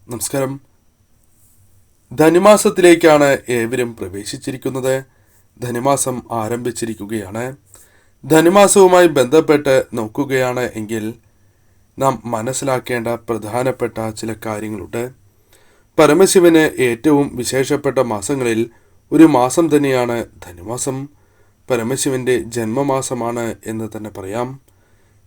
നമസ്കാരം. ധനുമാസത്തിലേക്കാണ് ഏവരും പ്രവേശിച്ചിരിക്കുന്നത്. ധനുമാസം ആരംഭിച്ചിരിക്കുകയാണ്. ധനുമാസവുമായി ബന്ധപ്പെട്ട് നോക്കുകയാണ് എങ്കിൽ നാം മനസ്സിലാക്കേണ്ട പ്രധാനപ്പെട്ട ചില കാര്യങ്ങളുണ്ട്. പരമശിവന് ഏറ്റവും വിശേഷപ്പെട്ട മാസങ്ങളിൽ ഒരു മാസം തന്നെയാണ് ധനുമാസം. പരമശിവന്റെ ജന്മമാസമാണ് എന്ന് തന്നെ പറയാം.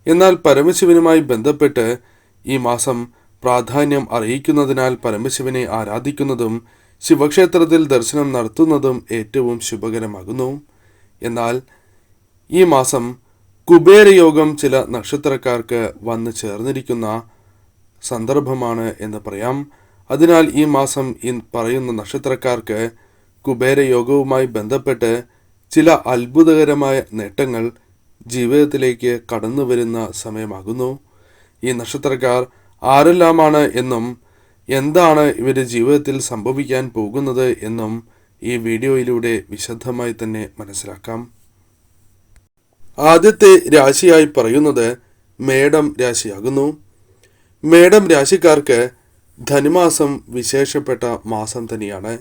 എന്നാൽ പരമശിവനുമായി ബന്ധപ്പെട്ട് ഈ മാസം പ്രാധാന്യം അറിയിക്കുന്നതിനാൽ പരമശിവനെ ആരാധിക്കുന്നതും ശിവക്ഷേത്രത്തിൽ ദർശനം നടത്തുന്നതും ഏറ്റവും ശുഭകരമാകുന്നു. എന്നാൽ ഈ മാസം കുബേരയോഗം ചില നക്ഷത്രക്കാർക്ക് വന്നു ചേർന്നിരിക്കുന്ന സന്ദർഭമാണ് എന്ന് പറയാം. അതിനാൽ ഈ മാസം പറയുന്ന നക്ഷത്രക്കാർക്ക് കുബേരയോഗവുമായി ബന്ധപ്പെട്ട് ചില അത്ഭുതകരമായ നേട്ടങ്ങൾ ജീവിതത്തിലേക്ക് കടന്നു വരുന്ന സമയമാകുന്നു. ഈ നക്ഷത്രക്കാർ ആരെല്ലാമാണ് എന്നും എന്താണ് ഇവരുടെ ജീവിതത്തിൽ സംഭവിക്കാൻ പോകുന്നത് എന്നും ഈ വീഡിയോയിലൂടെ വിശദമായി തന്നെ മനസ്സിലാക്കാം. ആദ്യത്തെ രാശിയായി പറയുന്നത് മേടം രാശിയാകുന്നു. മേടം രാശിക്കാർക്ക് ധനുമാസം വിശേഷപ്പെട്ട മാസം തന്നെയാണ്.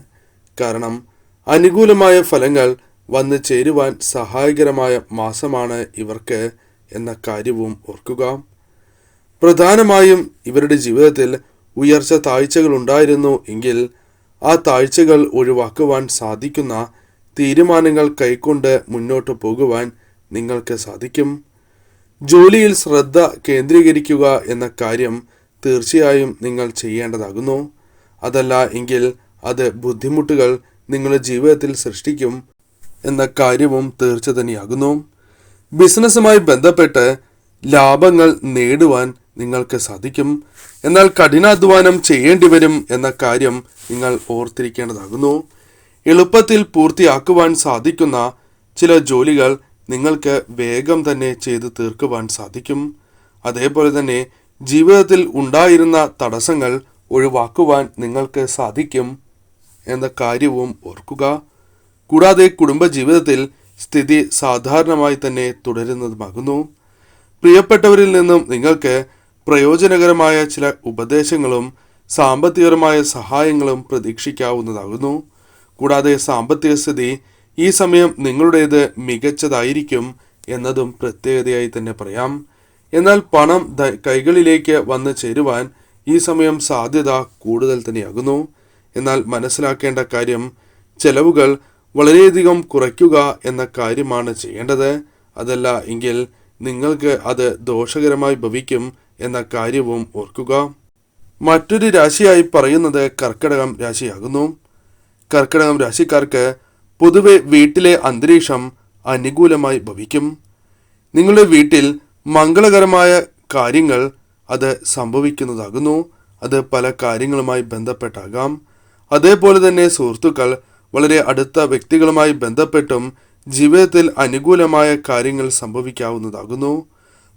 കാരണം അനുകൂലമായ ഫലങ്ങൾ വന്നു ചേരുവാൻ സഹായകരമായ മാസമാണ് ഇവർക്ക് എന്ന കാര്യവും ഓർക്കുക. പ്രധാനമായും ഇവരുടെ ജീവിതത്തിൽ ഉയർച്ച താഴ്ചകൾ ഉണ്ടായിരുന്നു എങ്കിൽ ആ താഴ്ചകൾ ഒഴിവാക്കുവാൻ സാധിക്കുന്ന തീരുമാനങ്ങൾ കൈക്കൊണ്ട് മുന്നോട്ട് പോകുവാൻ നിങ്ങൾക്ക് സാധിക്കും. ജോലിയിൽ ശ്രദ്ധ കേന്ദ്രീകരിക്കുക എന്ന കാര്യം തീർച്ചയായും നിങ്ങൾ ചെയ്യേണ്ടതാകുന്നു. അതല്ല എങ്കിൽ അത് ബുദ്ധിമുട്ടുകൾ നിങ്ങളുടെ ജീവിതത്തിൽ സൃഷ്ടിക്കും എന്ന കാര്യവും തീർച്ച തന്നെയാകുന്നു. ബിസിനസ്സുമായി ബന്ധപ്പെട്ട് ലാഭങ്ങൾ നേടുവാൻ നിങ്ങൾക്ക് സാധിക്കും. എന്നാൽ കഠിനാധ്വാനം ചെയ്യേണ്ടി വരും എന്ന കാര്യം നിങ്ങൾ ഓർത്തിരിക്കേണ്ടതാകുന്നു. എളുപ്പത്തിൽ പൂർത്തിയാക്കുവാൻ സാധിക്കുന്ന ചില ജോലികൾ നിങ്ങൾക്ക് വേഗം തന്നെ ചെയ്തു തീർക്കുവാൻ സാധിക്കും. അതേപോലെ തന്നെ ജീവിതത്തിൽ ഉണ്ടായിരുന്ന തടസ്സങ്ങൾ ഒഴിവാക്കുവാൻ നിങ്ങൾക്ക് സാധിക്കും എന്ന കാര്യവും ഓർക്കുക. കൂടാതെ കുടുംബജീവിതത്തിൽ സ്ഥിതി സാധാരണമായി തന്നെ തുടരുന്നതുമാകുന്നു. പ്രിയപ്പെട്ടവരിൽ നിന്നും നിങ്ങൾക്ക് പ്രയോജനകരമായ ചില ഉപദേശങ്ങളും സാമ്പത്തികപരമായ സഹായങ്ങളും പ്രതീക്ഷിക്കാവുന്നതാകുന്നു. കൂടാതെ സാമ്പത്തിക സ്ഥിതി ഈ സമയം നിങ്ങളുടേത് മികച്ചതായിരിക്കും എന്നതും പ്രത്യേകതയായി തന്നെ പറയാം. എന്നാൽ പണം കൈകളിലേക്ക് വന്നു ചേരുവാൻ ഈ സമയം സാധ്യത കൂടുതൽ തന്നെയാകുന്നു. എന്നാൽ മനസ്സിലാക്കേണ്ട കാര്യം ചെലവുകൾ വളരെയധികം കുറയ്ക്കുക എന്ന കാര്യമാണ് ചെയ്യേണ്ടത്. അതല്ല എങ്കിൽ നിങ്ങൾക്ക് അത് ദോഷകരമായി ഭവിക്കും എന്ന കാര്യവും ഓർക്കുക. മറ്റൊരു രാശിയായി പറയുന്നത് കർക്കിടകം രാശിയാകുന്നു. കർക്കിടകം രാശിക്കാർക്ക് പൊതുവെ വീട്ടിലെ അന്തരീക്ഷം അനുകൂലമായി ഭവിക്കും. നിങ്ങളുടെ വീട്ടിൽ മംഗളകരമായ കാര്യങ്ങൾ അത് സംഭവിക്കുന്നതാകുന്നു. അത് പല കാര്യങ്ങളുമായി ബന്ധപ്പെട്ടാകാം. അതേപോലെ തന്നെ സുഹൃത്തുക്കൾ വളരെ അടുത്ത വ്യക്തികളുമായി ബന്ധപ്പെട്ടും ജീവിതത്തിൽ അനുകൂലമായ കാര്യങ്ങൾ സംഭവിക്കാവുന്നതാകുന്നു.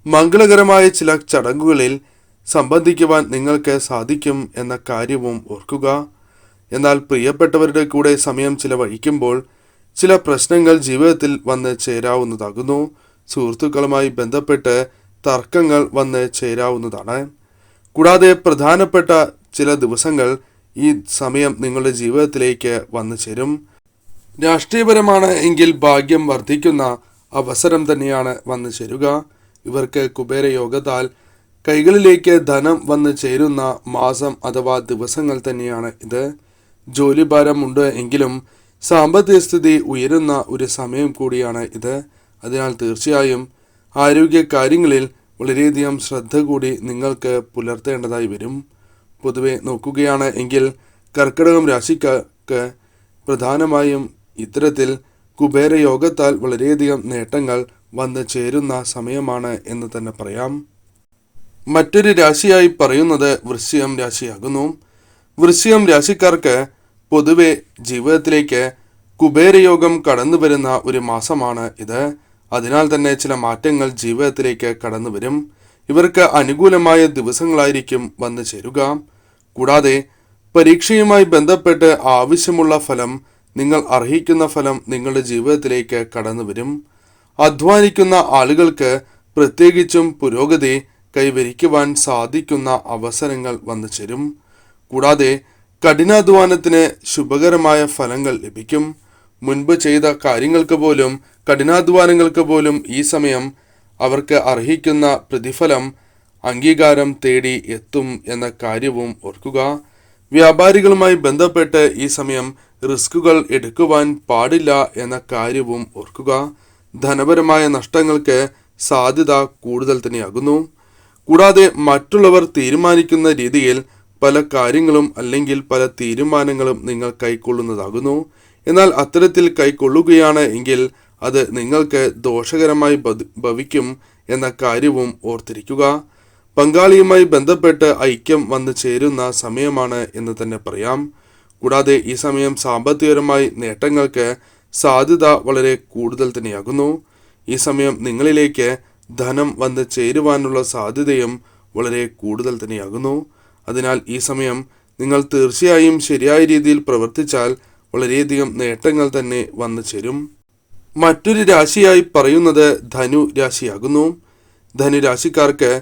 മംഗളകരമായ ചില ചടങ്ങുകളിൽ സംബന്ധിക്കുവാൻ നിങ്ങൾക്ക് സാധിക്കും എന്ന കാര്യവും ഓർക്കുക. എന്നാൽ പ്രിയപ്പെട്ടവരുടെ കൂടെ സമയം ചിലവഴിക്കുമ്പോൾ ചില പ്രശ്നങ്ങൾ ജീവിതത്തിൽ വന്ന് ചേരാവുന്നതാകുന്നു. സുഹൃത്തുക്കളുമായി ബന്ധപ്പെട്ട് തർക്കങ്ങൾ വന്ന് ചേരാവുന്നതാണ്. കൂടാതെ പ്രധാനപ്പെട്ട ചില ദിവസങ്ങൾ ഈ സമയം നിങ്ങളുടെ ജീവിതത്തിലേക്ക് വന്നു ചേരും. രാഷ്ട്രീയപരമാണ് എങ്കിൽ ഭാഗ്യം വർദ്ധിക്കുന്ന അവസരം തന്നെയാണ് വന്നു ചേരുക. ഇവർക്ക് കുബേരയോഗത്താൽ കൈകളിലേക്ക് ധനം വന്നു ചേരുന്ന മാസം അഥവാ ദിവസങ്ങൾ തന്നെയാണ് ഇത്. ജോലിഭാരമുണ്ട് എങ്കിലും സാമ്പത്തിക സ്ഥിതി ഉയരുന്ന ഒരു സമയം കൂടിയാണ് ഇത്. അതിനാൽ തീർച്ചയായും ആരോഗ്യ കാര്യങ്ങളിൽ വളരെയധികം ശ്രദ്ധ കൂടി നിങ്ങൾക്ക് പുലർത്തേണ്ടതായി വരും. പൊതുവെ നോക്കുകയാണ് എങ്കിൽ കർക്കിടകം രാശിക്കാർക്ക് പ്രധാനമായും ഇത്തരത്തിൽ കുബേരയോഗത്താൽ വളരെയധികം നേട്ടങ്ങൾ വന്നു ചേരുന്ന സമയമാണ് എന്ന് തന്നെ പറയാം. മറ്റൊരു രാശിയായി പറയുന്നത് വൃശ്ചികം രാശിയാകുന്നു. വൃശ്ചികം രാശിക്കാർക്ക് പൊതുവെ ജീവിതത്തിലേക്ക് കുബേരയോഗം കടന്നു വരുന്ന ഒരു മാസമാണ് ഇത്. അതിനാൽ തന്നെ ചില മാറ്റങ്ങൾ ജീവിതത്തിലേക്ക് കടന്നു വരും. ഇവർക്ക് അനുകൂലമായ ദിവസങ്ങളായിരിക്കും വന്നു ചേരുക. കൂടാതെ പരീക്ഷയുമായി ബന്ധപ്പെട്ട് ആവശ്യമുള്ള ഫലം, നിങ്ങൾ അർഹിക്കുന്ന ഫലം നിങ്ങളുടെ ജീവിതത്തിലേക്ക് കടന്നു വരും. അധ്വാനിക്കുന്ന ആളുകൾക്ക് പ്രത്യേകിച്ചും പുരോഗതി കൈവരിക്കുവാൻ സാധിക്കുന്ന അവസരങ്ങൾ വന്നു ചേരും. കൂടാതെ കഠിനാധ്വാനത്തിന് ശുഭകരമായ ഫലങ്ങൾ ലഭിക്കും. മുൻപ് ചെയ്ത കാര്യങ്ങൾക്ക് പോലും കഠിനാധ്വാനങ്ങൾക്ക് പോലും ഈ സമയം അവർക്ക് അർഹിക്കുന്ന പ്രതിഫലം അംഗീകാരം തേടി എത്തും എന്ന കാര്യവും ഓർക്കുക. വ്യാപാരികളുമായി ബന്ധപ്പെട്ട് ഈ സമയം റിസ്കുകൾ എടുക്കുവാൻ പാടില്ല എന്ന കാര്യവും ഓർക്കുക. ധനപരമായ നഷ്ടങ്ങൾക്ക് സാധ്യത കൂടുതൽ തന്നെയാകുന്നു. കൂടാതെ മറ്റുള്ളവർ തീരുമാനിക്കുന്ന രീതിയിൽ പല കാര്യങ്ങളും അല്ലെങ്കിൽ പല തീരുമാനങ്ങളും നിങ്ങൾ കൈക്കൊള്ളുന്നതാകുന്നു. എന്നാൽ അത്തരത്തിൽ കൈക്കൊള്ളുകയാണ് എങ്കിൽ അത് നിങ്ങൾക്ക് ദോഷകരമായി ഭവിക്കും എന്ന കാര്യവും ഓർത്തിരിക്കുക. പങ്കാളിയുമായി ബന്ധപ്പെട്ട് ഐക്യം വന്നു ചേരുന്ന സമയമാണ് എന്ന് തന്നെ പറയാം. കൂടാതെ ഈ സമയം സാമ്പത്തികപരമായി നേട്ടങ്ങൾക്ക് സാധ്യത വളരെ കൂടുതൽ തന്നെയാകുന്നു. ഈ സമയം നിങ്ങളിലേക്ക് ധനം വന്ന് ചേരുവാനുള്ള സാധ്യതയും വളരെ കൂടുതൽ തന്നെയാകുന്നു. അതിനാൽ ഈ സമയം നിങ്ങൾ തീർച്ചയായും ശരിയായ രീതിയിൽ പ്രവർത്തിച്ചാൽ വളരെയധികം നേട്ടങ്ങൾ തന്നെ വന്നു ചേരും. മറ്റൊരു രാശിയായി പറയുന്നത് ധനു രാശിയാകുന്നു. ധനുരാശിക്കാർക്ക്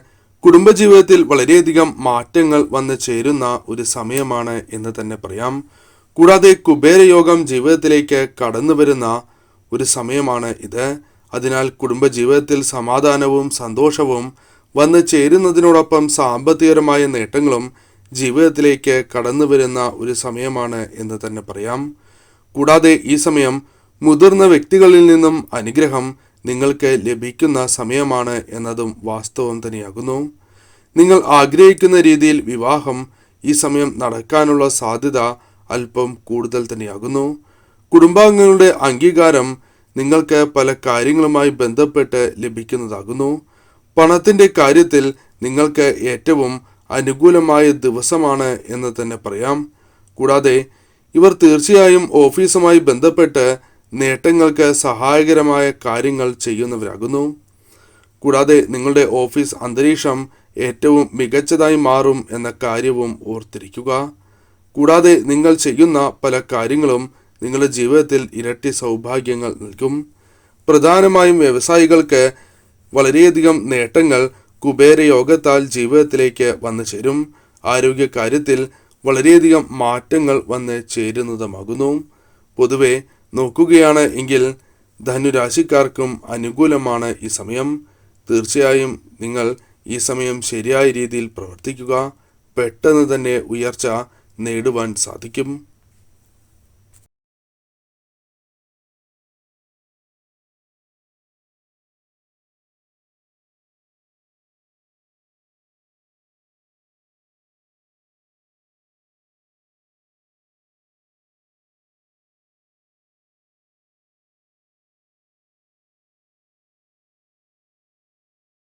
കുടുംബജീവിതത്തിൽ വളരെയധികം മാറ്റങ്ങൾ വന്നു ചേരുന്ന ഒരു സമയമാണ് എന്ന് തന്നെ പറയാം. കൂടാതെ കുബേരയോഗം ജീവിതത്തിലേക്ക് കടന്നു വരുന്ന ഒരു സമയമാണ് ഇത്. അതിനാൽ കുടുംബജീവിതത്തിൽ സമാധാനവും സന്തോഷവും വന്നു ചേരുന്നതിനോടൊപ്പം സാമ്പത്തികപരമായ നേട്ടങ്ങളും ജീവിതത്തിലേക്ക് കടന്നു വരുന്ന ഒരു സമയമാണ് എന്ന് തന്നെ പറയാം. കൂടാതെ ഈ സമയം മുതിർന്ന വ്യക്തികളിൽ നിന്നും അനുഗ്രഹം നിങ്ങൾക്ക് ലഭിക്കുന്ന സമയമാണ് എന്നതും വാസ്തവം തന്നെയാകുന്നു. നിങ്ങൾ ആഗ്രഹിക്കുന്ന രീതിയിൽ വിവാഹം ഈ സമയം നടക്കാനുള്ള സാധ്യത അല്പം കൂടുതൽ തന്നെയാകുന്നു. കുടുംബാംഗങ്ങളുടെ അംഗീകാരം നിങ്ങൾക്ക് പല കാര്യങ്ങളുമായി ബന്ധപ്പെട്ട് ലഭിക്കുന്നതാകുന്നു. പണത്തിൻ്റെ കാര്യത്തിൽ നിങ്ങൾക്ക് ഏറ്റവും അനുകൂലമായ ദിവസമാണ് എന്ന് തന്നെ പറയാം. കൂടാതെ ഇവർ തീർച്ചയായും ഓഫീസുമായി ബന്ധപ്പെട്ട് നേട്ടങ്ങൾക്ക് സഹായകരമായ കാര്യങ്ങൾ ചെയ്യുന്നവരാകുന്നു. കൂടാതെ നിങ്ങളുടെ ഓഫീസ് അന്തരീക്ഷം ഏറ്റവും മികച്ചതായി മാറും എന്ന കാര്യവും ഓർത്തിരിക്കുക. കൂടാതെ നിങ്ങൾ ചെയ്യുന്ന പല കാര്യങ്ങളും നിങ്ങളുടെ ജീവിതത്തിൽ ഇരട്ടി സൗഭാഗ്യങ്ങൾ നൽകും. പ്രധാനമായും വ്യവസായികൾക്ക് വളരെയധികം നേട്ടങ്ങൾ കുബേരയോഗത്താൽ ജീവിതത്തിലേക്ക് വന്നു ചേരും. ആരോഗ്യകാര്യത്തിൽ വളരെയധികം മാറ്റങ്ങൾ വന്ന് ചേരുന്നതുമാകുന്നു. പൊതുവെ നോക്കുകയാണ് എങ്കിൽ ധനുരാശിക്കാർക്കും അനുകൂലമാണ് ഈ സമയം. തീർച്ചയായും നിങ്ങൾ ഈ സമയം ശരിയായ രീതിയിൽ പ്രവർത്തിക്കുക. പെട്ടെന്ന് തന്നെ ഉയർച്ച നേടുവാൻ സാധിക്കും.